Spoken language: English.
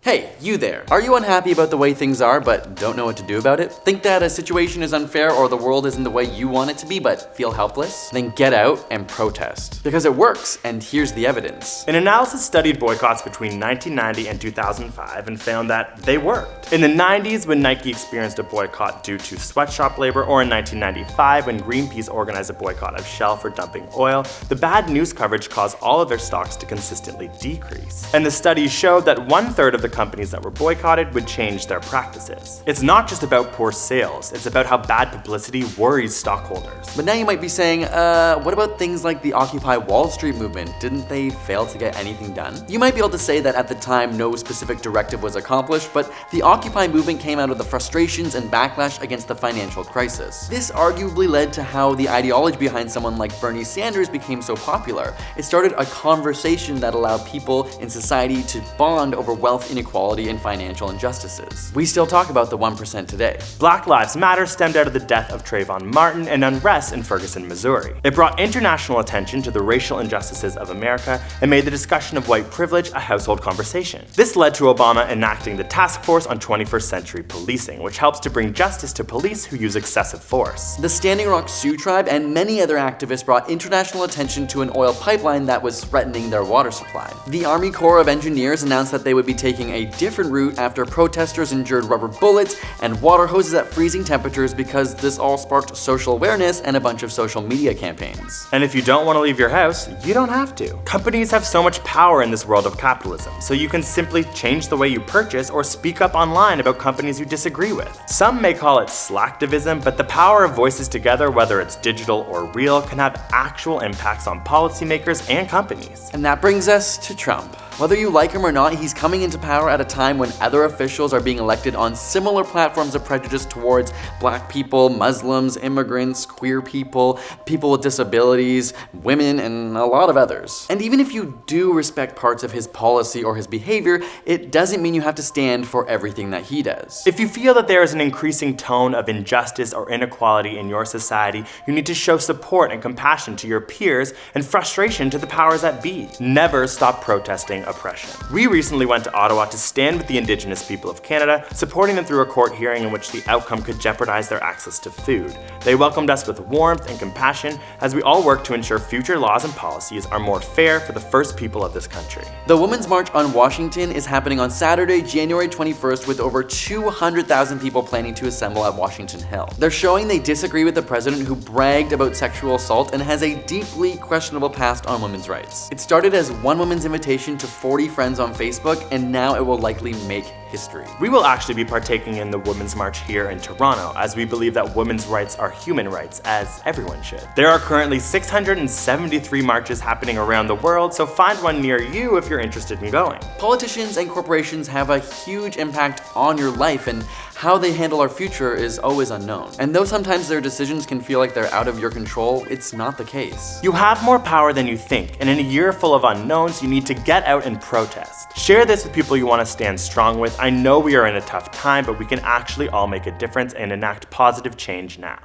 Hey, you there. Are you unhappy about the way things are but don't know what to do about it? Think that a situation is unfair or the world isn't the way you want it to be but feel helpless? Then get out and protest. Because it works, and here's the evidence. An analysis studied boycotts between 1990 and 2005 and found that they worked. In the 90s, when Nike experienced a boycott due to sweatshop labor, or in 1995 when Greenpeace organized a boycott of Shell for dumping oil, the bad news coverage caused all of their stocks to consistently decrease. And the studies showed that 1/3 of the companies that were boycotted would change their practices. It's not just about poor sales, it's about how bad publicity worries stockholders. But now you might be saying, what about things like the Occupy Wall Street movement? Didn't they fail to get anything done? You might be able to say that at the time no specific directive was accomplished, but the Occupy movement came out of the frustrations and backlash against the financial crisis. This arguably led to how the ideology behind someone like Bernie Sanders became so popular. It started a conversation that allowed people in society to bond over wealth inequality and financial injustices. We still talk about the 1% today. Black Lives Matter stemmed out of the death of Trayvon Martin and unrest in Ferguson, Missouri. It brought international attention to the racial injustices of America and made the discussion of white privilege a household conversation. This led to Obama enacting the Task Force on 21st Century Policing, which helps to bring justice to police who use excessive force. The Standing Rock Sioux Tribe and many other activists brought international attention to an oil pipeline that was threatening their water supply. The Army Corps of Engineers announced that they would be taking a different route after protesters endured rubber bullets and water hoses at freezing temperatures because this all sparked social awareness and a bunch of social media campaigns. And if you don't want to leave your house, you don't have to. Companies have so much power in this world of capitalism, so you can simply change the way you purchase or speak up online about companies you disagree with. Some may call it slacktivism, but the power of voices together, whether it's digital or real, can have actual impacts on policymakers and companies. And that brings us to Trump. Whether you like him or not, he's coming into power at a time when other officials are being elected on similar platforms of prejudice towards black people, Muslims, immigrants, queer people, people with disabilities, women, and a lot of others. And even if you do respect parts of his policy or his behavior, it doesn't mean you have to stand for everything that he does. If you feel that there is an increasing tone of injustice or inequality in your society, you need to show support and compassion to your peers and frustration to the powers that be. Never stop protesting oppression. We recently went to Ottawa to stand with the Indigenous people of Canada, supporting them through a court hearing in which the outcome could jeopardize their access to food. They welcomed us with warmth and compassion as we all work to ensure future laws and policies are more fair for the first people of this country. The Women's March on Washington is happening on Saturday, January 21st, with over 200,000 people planning to assemble at Washington Hill. They're showing they disagree with the president who bragged about sexual assault and has a deeply questionable past on women's rights. It started as one woman's invitation to 40 friends on Facebook, and now it will likely make history. We will actually be partaking in the Women's March here in Toronto, as we believe that women's rights are human rights, as everyone should. There are currently 673 marches happening around the world, so find one near you if you're interested in going. Politicians and corporations have a huge impact on your life, and how they handle our future is always unknown. And though sometimes their decisions can feel like they're out of your control, it's not the case. You have more power than you think, and in a year full of unknowns, you need to get out and protest. Share this with people you want to stand strong with. I know we are in a tough time, but we can actually all make a difference and enact positive change now.